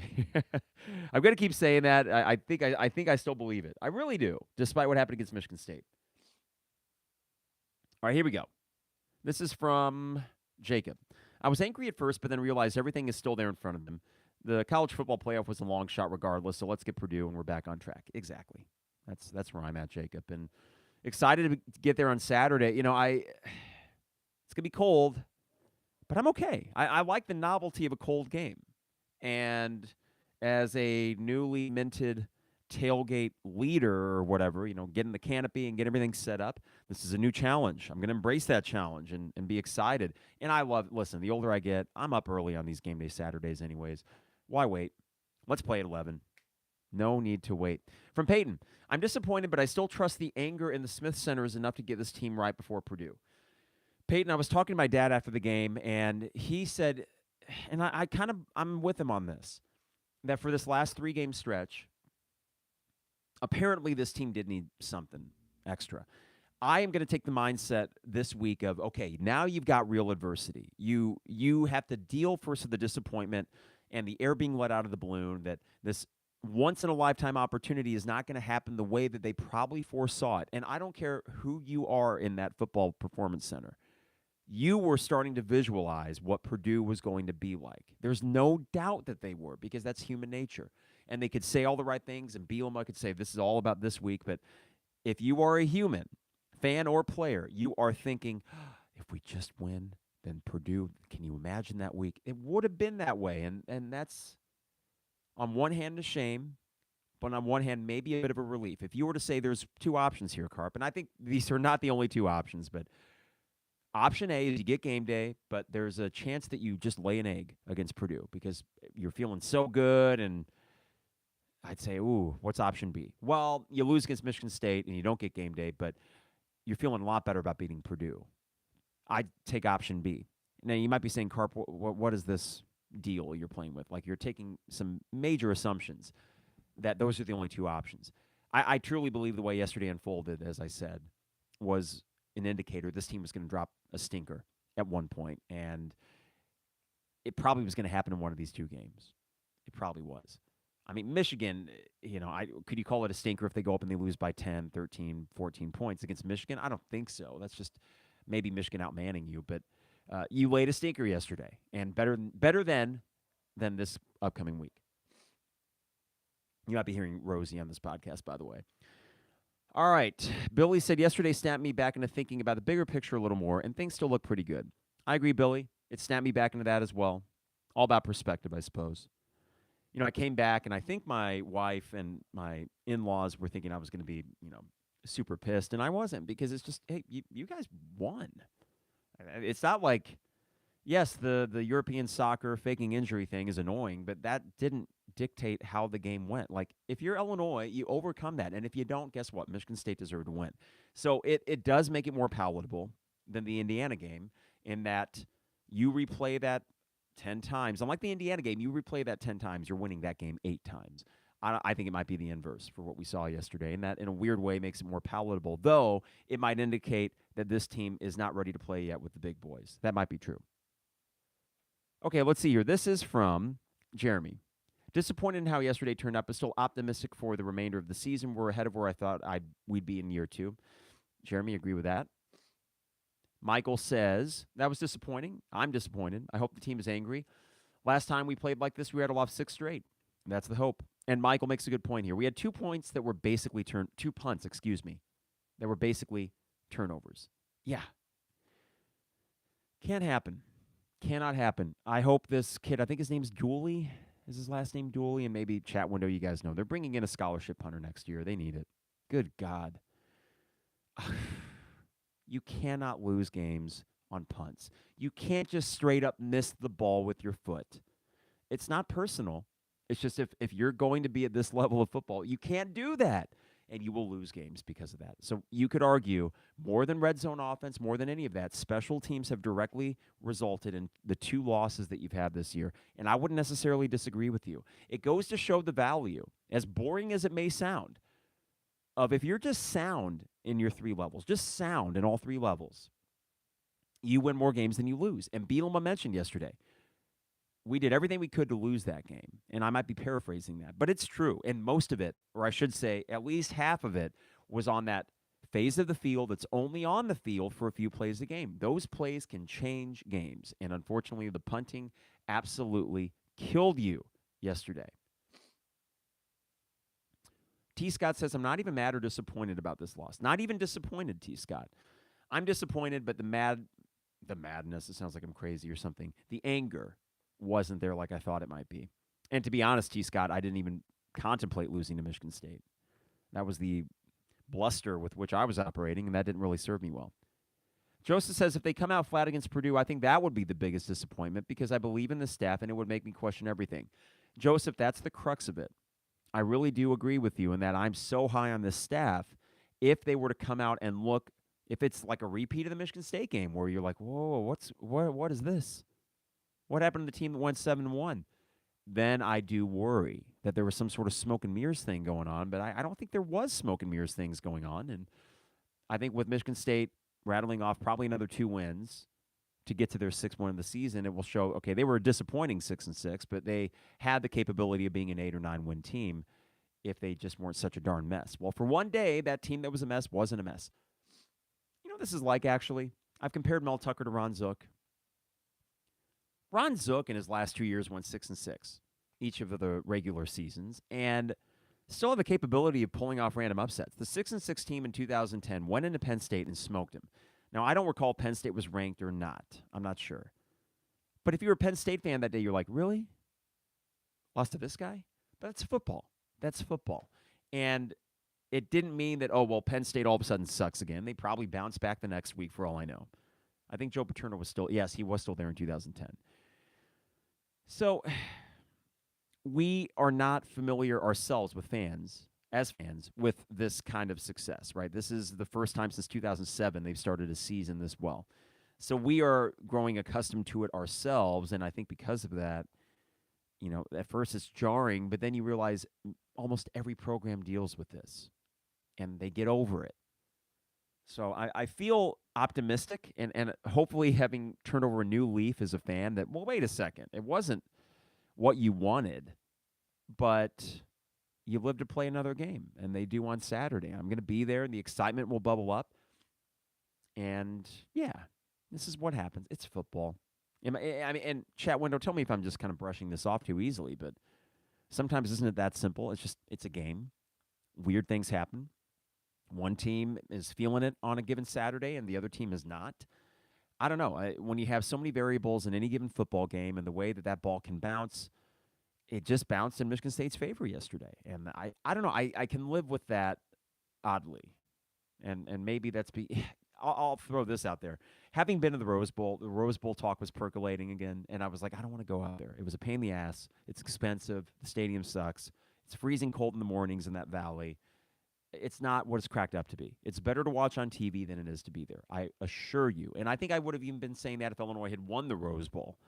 I'm going to keep saying that. I think I still believe it. I really do, despite what happened against Michigan State. All right, here we go. This is from Jacob. I was angry at first, but then realized everything is still there in front of them. The college football playoff was a long shot regardless, so let's get Purdue and we're back on track. Exactly. That's where I'm at, Jacob. And excited to get there on Saturday. It's going to be cold, but I'm okay. I like the novelty of a cold game. And as a newly minted tailgate leader or whatever, getting the canopy and get everything set up, this is a new challenge. I'm going to embrace that challenge and be excited. And listen, the older I get, I'm up early on these game day Saturdays anyways. Why wait? Let's play at 11. No need to wait. From Peyton, I'm disappointed, but I still trust the anger in the Smith Center is enough to get this team right before Purdue. Peyton, I was talking to my dad after the game, and he said, and I'm with him on this, that for this last 3-game stretch, apparently this team did need something extra. I am going to take the mindset this week of, okay, now you've got real adversity. You have to deal first with the disappointment and the air being let out of the balloon that this once-in-a-lifetime opportunity is not going to happen the way that they probably foresaw it. And I don't care who you are in that football performance center. You were starting to visualize what Purdue was going to be like. There's no doubt that they were, because that's human nature. And they could say all the right things, and Bielema could say, this is all about this week. But if you are a human, fan or player, you are thinking, if we just win, then Purdue, can you imagine that week? It would have been that way. And that's, on one hand, a shame, but on one hand, maybe a bit of a relief. If you were to say there's 2 options here, Carp, and I think these are not the only 2 options, but option A is you get game day, but there's a chance that you just lay an egg against Purdue because you're feeling so good. And I'd say, ooh, what's option B? Well, you lose against Michigan State and you don't get game day, but you're feeling a lot better about beating Purdue. I'd take option B. Now, you might be saying, Carp, what is this deal you're playing with? Like, you're taking some major assumptions that those are the only 2 options. I truly believe the way yesterday unfolded, as I said, was an indicator this team was going to drop a stinker at one point, and it probably was going to happen in one of these 2 games. It probably was. I mean, Michigan, could you call it a stinker if they go up and they lose by 10, 13, 14 points against Michigan? I don't think so. That's just maybe Michigan outmanning you, but you laid a stinker yesterday, and better than this upcoming week. You might be hearing Rosie on this podcast, by the way. All right. Billy said, yesterday snapped me back into thinking about the bigger picture a little more, and things still look pretty good. I agree, Billy. It snapped me back into that as well. All about perspective, I suppose. I came back, and I think my wife and my in-laws were thinking I was going to be, super pissed, and I wasn't, because it's just, hey, you guys won. It's not like, yes, the European soccer faking injury thing is annoying, but that didn't dictate how the game went. Like, if you're Illinois, you overcome that. And if you don't, guess what? Michigan State deserved to win. So it does make it more palatable than the Indiana game in that you replay that 10 times. Unlike the Indiana game, you replay that 10 times, you're winning that game 8 times. I think it might be the inverse for what we saw yesterday, and that in a weird way makes it more palatable, though it might indicate that this team is not ready to play yet with the big boys. That might be true. Okay, let's see here. This is from Jeremy. Disappointed in how yesterday turned out, but still optimistic for the remainder of the season. We're ahead of where I thought we'd be in year 2. Jeremy, agree with that. Michael says, that was disappointing. I'm disappointed. I hope the team is angry. Last time we played like this, we rattled off 6 straight. That's the hope. And Michael makes a good point here. We had 2 punts that were basically that were basically turnovers. Yeah. Can't happen. Cannot happen. I hope this kid, I think his name's Dooley. Is his last name Dooley? And maybe chat window, you guys know. They're bringing in a scholarship punter next year. They need it. Good God. You cannot lose games on punts. You can't just straight up miss the ball with your foot. It's not personal. It's just if you're going to be at this level of football, you can't do that. And you will lose games because of that. So you could argue more than red zone offense, more than any of that, special teams have directly resulted in the 2 losses that you've had this year. And I wouldn't necessarily disagree with you. It goes to show the value, as boring as it may sound, of if you're just sound in your 3 levels, just sound in all 3 levels, you win more games than you lose. And Bielema mentioned yesterday, we did everything we could to lose that game. And I might be paraphrasing that, but it's true. And most of it, or I should say at least half of it, was on that phase of the field that's only on the field for a few plays a game. Those plays can change games. And unfortunately, the punting absolutely killed you yesterday. T. Scott says, I'm not even mad or disappointed about this loss. Not even disappointed, T. Scott. I'm disappointed, but the madness, it sounds like I'm crazy or something. The anger wasn't there like I thought it might be. And to be honest, T. Scott, I didn't even contemplate losing to Michigan State. That was the bluster with which I was operating, and that didn't really serve me well. Joseph says, if they come out flat against Purdue, I think that would be the biggest disappointment because I believe in the staff, and it would make me question everything. Joseph, that's the crux of it. I really do agree with you in that I'm so high on this staff. If they were to come out and look, if it's like a repeat of the Michigan State game where you're like, whoa, what is this? What happened to the team that went 7-1? Then I do worry that there was some sort of smoke and mirrors thing going on, but I don't think there was smoke and mirrors things going on. And I think with Michigan State rattling off probably another 2 wins to get to their 6th win of the season, it will show, okay, they were a disappointing 6-6, but they had the capability of being an 8 or 9 win team if they just weren't such a darn mess. Well, for one day, that team that was a mess wasn't a mess. You know what this is like, actually? I've compared Mel Tucker to Ron Zook. Ron Zook in his last 2 years went 6-6, each of the regular seasons, and still have the capability of pulling off random upsets. The 6-6 team in 2010 went into Penn State and smoked him. Now, I don't recall Penn State was ranked or not. I'm not sure. But if you were a Penn State fan that day, you're like, really? Lost to this guy? But that's football. That's football. And it didn't mean that, oh, well, Penn State all of a sudden sucks again. They probably bounced back the next week for all I know. I think Joe Paterno was still, yes, he was still there in 2010. So we are not familiar ourselves with fans, as fans, with this kind of success, right? This is the first time since 2007 they've started a season this well. So we are growing accustomed to it ourselves, and I think because of that, you know, at first it's jarring, but then you realize almost every program deals with this, and they get over it. So I feel optimistic, and hopefully having turned over a new leaf as a fan that, well, wait a second, it wasn't what you wanted, but you live to play another game, and they do on Saturday. I'm going to be there, and the excitement will bubble up. And, yeah, this is what happens. It's football. I mean, and chat window, tell me if I'm just kind of brushing this off too easily, but sometimes isn't it that simple? It's a game. Weird things happen. One team is feeling it on a given Saturday, and the other team is not. I don't know. When you have so many variables in any given football game and the way that ball can bounce, it just bounced in Michigan State's favor yesterday. And I don't know. I can live with that oddly. And maybe that's I'll throw this out there. Having been to the Rose Bowl talk was percolating again, and I was like, I don't want to go out there. It was a pain in the ass. It's expensive. The stadium sucks. It's freezing cold in the mornings in that valley. It's not what it's cracked up to be. It's better to watch on TV than it is to be there. I assure you. And I think I would have even been saying that if Illinois had won the Rose Bowl.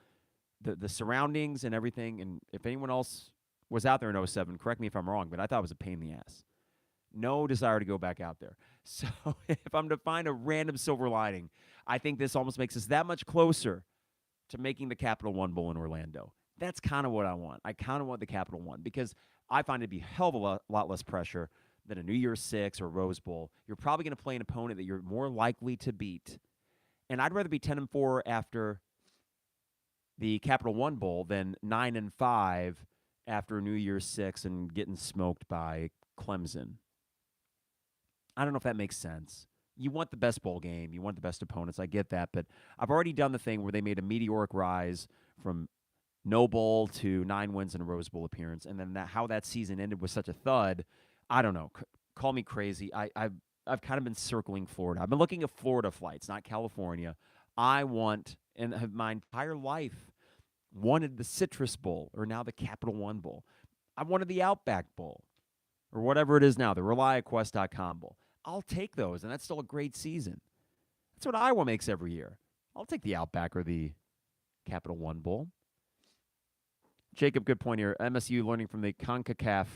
The surroundings and everything, and if anyone else was out there in 07, correct me if I'm wrong, but I thought it was a pain in the ass. No desire to go back out there. So if I'm to find a random silver lining, I think this almost makes us that much closer to making the Capital One Bowl in Orlando. That's kind of what I want. I kind of want the Capital One because I find it to be a hell of a lot less pressure than a New Year's Six or Rose Bowl. You're probably going to play an opponent that you're more likely to beat. And I'd rather be 10-4 after the Capital One Bowl than 9-5 after New Year's Six and getting smoked by Clemson. I don't know if that makes sense. You want the best bowl game. You want the best opponents. I get that. But I've already done the thing where they made a meteoric rise from no bowl to 9 wins and a Rose Bowl appearance. And then how that season ended was such a thud. I don't know. Call me crazy. I've kind of been circling Florida. I've been looking at Florida flights, not California. I want, and have my entire life wanted the Citrus Bowl or now the Capital One Bowl. I wanted the Outback Bowl or whatever it is now, the ReliaQuest.com Bowl. I'll take those, and that's still a great season. That's what Iowa makes every year. I'll take the Outback or the Capital One Bowl. Jacob, good point here. MSU learning from the CONCACAF.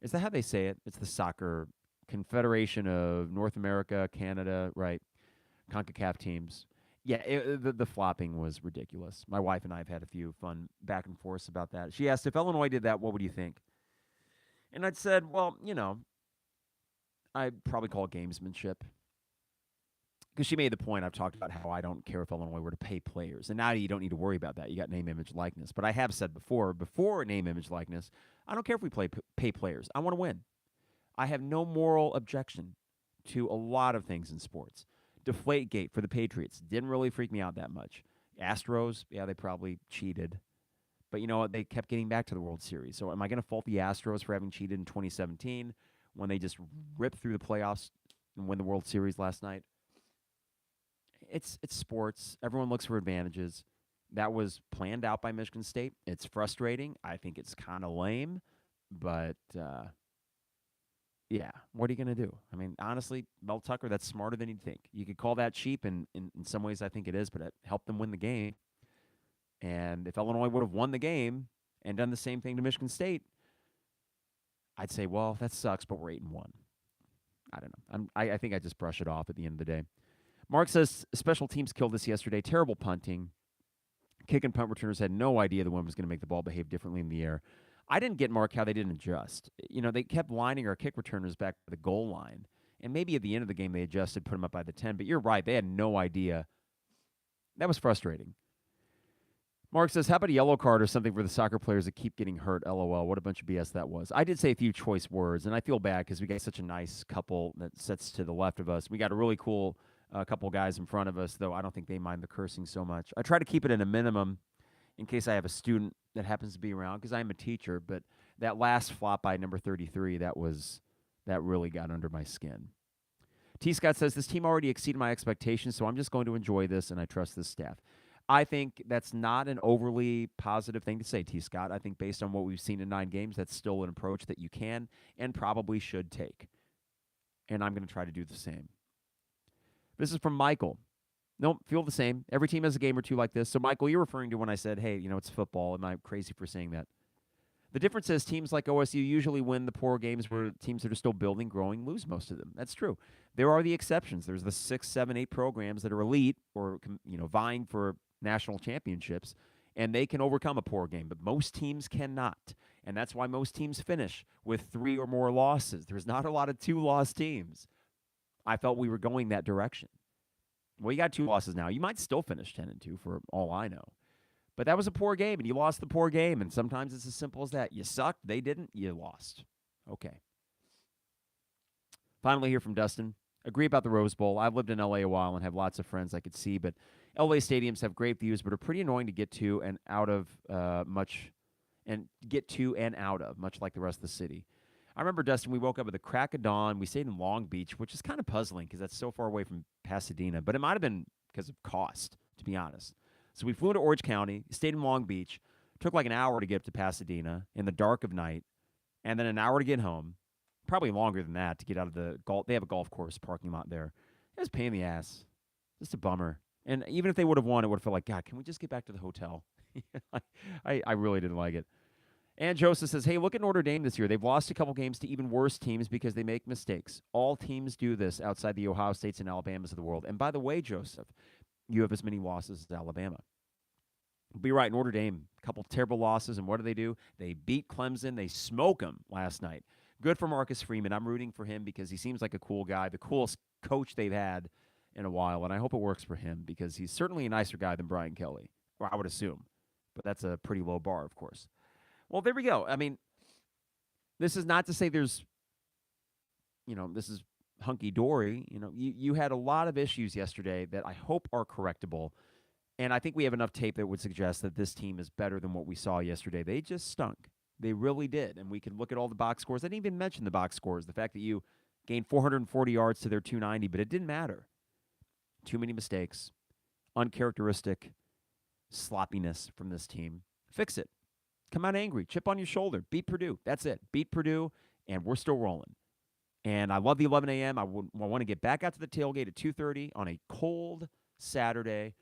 Is that how they say it? It's the soccer Confederation of North America, Canada, right? CONCACAF teams. Yeah, the flopping was ridiculous. My wife and I have had a few fun back and forths about that. She asked, if Illinois did that, what would you think? And I'd said, well, you know, I'd probably call it gamesmanship. because she made the point, I've talked about how I don't care if Illinois were to pay players. And now you don't need to worry about that. You got name, image, likeness. But I have said before name, image, likeness, I don't care if we pay players. I want to win. I have no moral objection to a lot of things in sports. Deflategate for the Patriots didn't really freak me out that much. Astros, yeah, they probably cheated. But you know what? They kept getting back to the World Series. So am I going to fault the Astros for having cheated in 2017 when they just ripped through the playoffs and win the World Series last night? It's sports. Everyone looks for advantages. That was planned out by Michigan State. It's frustrating. I think it's kind of lame. But, yeah, what are you going to do? I mean, honestly, Mel Tucker, that's smarter than you'd think. You could call that cheap, and in some ways I think it is, but it helped them win the game. And if Illinois would have won the game and done the same thing to Michigan State, I'd say, well, that sucks, but we're 8-1. I don't know. I think I just brush it off at the end of the day. Mark says, special teams killed us yesterday. Terrible punting. Kick and punt returners had no idea the one was going to make the ball behave differently in the air. I didn't get, Mark, how they didn't adjust. You know, they kept lining our kick returners back to the goal line. And maybe at the end of the game they adjusted, put them up by the 10. But you're right. They had no idea. That was frustrating. Mark says, how about a yellow card or something for the soccer players that keep getting hurt? LOL. What a bunch of BS that was. I did say a few choice words, and I feel bad because we got such a nice couple that sits to the left of us. We got a really cool couple guys in front of us, though I don't think they mind the cursing so much. I try to keep it at a minimum in case I have a student that happens to be around because I'm a teacher, but that last flop by number 33, that really got under my skin. T. Scott says, this team already exceeded my expectations, so I'm just going to enjoy this, and I trust this staff. I think that's not an overly positive thing to say, T. Scott. I think based on what we've seen in 9 games, that's still an approach that you can and probably should take. And I'm going to try to do the same. This is from Michael. Nope, feel the same. Every team has a game or two like this. So, Michael, you're referring to when I said, hey, you know, it's football. Am I crazy for saying that? The difference is teams like OSU usually win the poor games where teams that are still building, growing, lose most of them. That's true. There are the exceptions. There's the 6, 7, 8 programs that are elite or, you know, vying for national championships, and they can overcome a poor game, but most teams cannot. And that's why most teams finish with 3 or more losses. There's not a lot of 2-loss teams. I felt we were going that direction. Well, you got 2 losses now. You might still finish 10-2 for all I know. But that was a poor game, and you lost the poor game, and sometimes it's as simple as that. You sucked, they didn't, you lost. Okay. Finally, here from Dustin. Agree about the Rose Bowl. I've lived in L.A. a while and have lots of friends I could see, but L.A. stadiums have great views, but are pretty annoying to get to and out of much like the rest of the city. I remember, Dustin, we woke up at the crack of dawn. We stayed in Long Beach, which is kind of puzzling because that's so far away from Pasadena, but it might have been because of cost, to be honest. So we flew to Orange County, stayed in Long Beach, took like an hour to get up to Pasadena in the dark of night, and then an hour to get home. Probably longer than that to get out of the golf. They have a golf course parking lot there. It was a pain in the ass. Just a bummer. And even if they would have won, it would have felt like, God, can we just get back to the hotel? I really didn't like it. And Joseph says, hey, look at Notre Dame this year. They've lost a couple games to even worse teams because they make mistakes. All teams do this outside the Ohio States and Alabamas of the world. And by the way, Joseph, you have as many losses as Alabama. Be right, Notre Dame, a couple terrible losses, and what do? They beat Clemson. They smoke them last night. Good for Marcus Freeman. I'm rooting for him because he seems like a cool guy, the coolest coach they've had in a while, and I hope it works for him because he's certainly a nicer guy than Brian Kelly, or I would assume. But that's a pretty low bar, of course. Well, there we go. I mean, this is not to say there's, this is hunky-dory. You had a lot of issues yesterday that I hope are correctable, and I think we have enough tape that would suggest that this team is better than what we saw yesterday. They just stunk. They really did, and we can look at all the box scores. I didn't even mention the box scores, the fact that you gained 440 yards to their 290, but it didn't matter. Too many mistakes, uncharacteristic sloppiness from this team. Fix it. Come out angry. Chip on your shoulder. Beat Purdue. That's it. Beat Purdue, and we're still rolling. And I love the 11 a.m. I want to get back out to the tailgate at 2:30 on a cold Saturday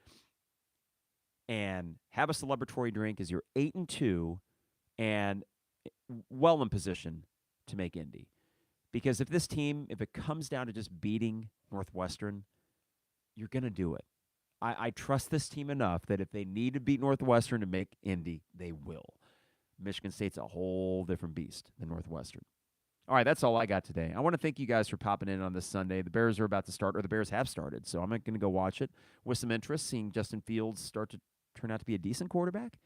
and have a celebratory drink as you're 8-2 and well in position to make Indy. Because if it comes down to just beating Northwestern, you're going to do it. I trust this team enough that if they need to beat Northwestern to make Indy, they will. Michigan State's a whole different beast than Northwestern. All right, that's all I got today. I want to thank you guys for popping in on this Sunday. The Bears are about to start, or the Bears have started, so I'm going to go watch it with some interest, seeing Justin Fields start to turn out to be a decent quarterback.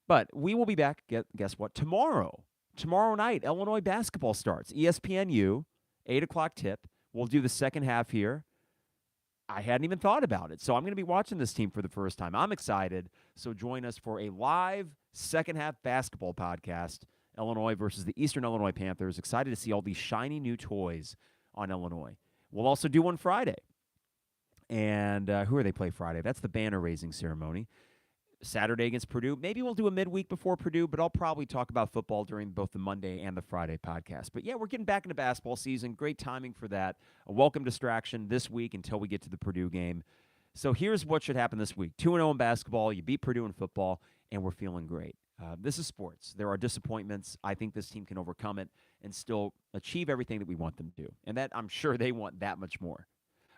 But we will be back, guess what, tomorrow. Tomorrow night, Illinois basketball starts. ESPNU, 8 o'clock tip. We'll do the second half here. I hadn't even thought about it, so I'm going to be watching this team for the first time. I'm excited, so join us for a live second half basketball podcast. Illinois versus the Eastern Illinois Panthers. Excited to see all these shiny new toys on Illinois. We'll also do one Friday. And who are they play Friday? That's the banner raising ceremony. Saturday against Purdue. Maybe we'll do a midweek before Purdue, but I'll probably talk about football during both the Monday and the Friday podcast. But yeah, we're getting back into basketball season. Great timing for that. A welcome distraction this week until we get to the Purdue game. So here's what should happen this week. 2-0 in basketball. You beat Purdue in football, and we're feeling great. This is sports. There are disappointments. I think this team can overcome it and still achieve everything that we want them to do. And that I'm sure they want that much more.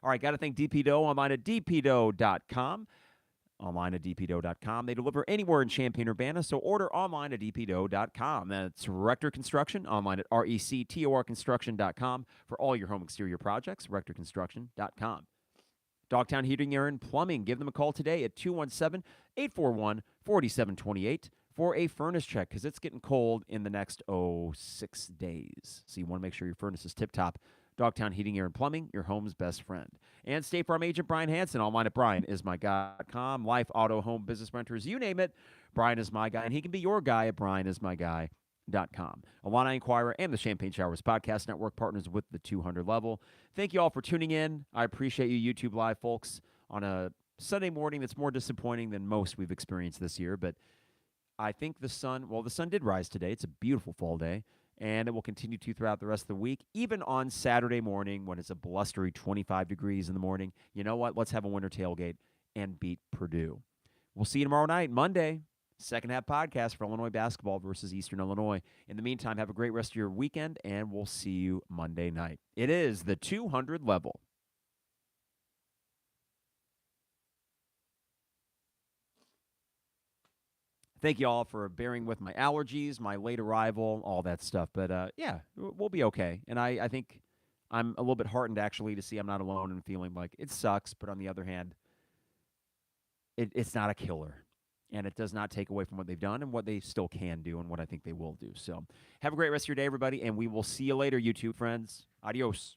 All right, got to thank DP Dough online at dpdough.com. Online at dpdough.com. They deliver anywhere in Champaign-Urbana, so order online at dpdough.com. That's Rector Construction, online at rectorconstruction.com for all your home exterior projects, rectorconstruction.com. Dogtown Heating, Air, and Plumbing. Give them a call today at 217-841-4728 for a furnace check, because it's getting cold in the next, 6 days. So you want to make sure your furnace is tip-top. Dogtown Heating, Air, and Plumbing, your home's best friend. And State Farm agent Brian Hansen, online at brianismyguy.com. Life, auto, home, business renters, you name it, Brian is my guy, and he can be your guy at brianismyguy.com. Illini Inquirer and the Champagne Showers Podcast Network, partners with the 200 level. Thank you all for tuning in. I appreciate you, YouTube Live folks, on a Sunday morning that's more disappointing than most we've experienced this year, but I think the sun did rise today. It's a beautiful fall day, and it will continue to throughout the rest of the week, even on Saturday morning when it's a blustery 25 degrees in the morning. You know what? Let's have a winter tailgate and beat Purdue. We'll see you tomorrow night, Monday, second half podcast for Illinois basketball versus Eastern Illinois. In the meantime, have a great rest of your weekend, and we'll see you Monday night. It is the 200 level. Thank you all for bearing with my allergies, my late arrival, all that stuff. But yeah, we'll be okay. And I think I'm a little bit heartened, actually, to see I'm not alone and feeling like it sucks. But on the other hand, it's not a killer. And it does not take away from what they've done and what they still can do and what I think they will do. So have a great rest of your day, everybody. And we will see you later, YouTube friends. Adios.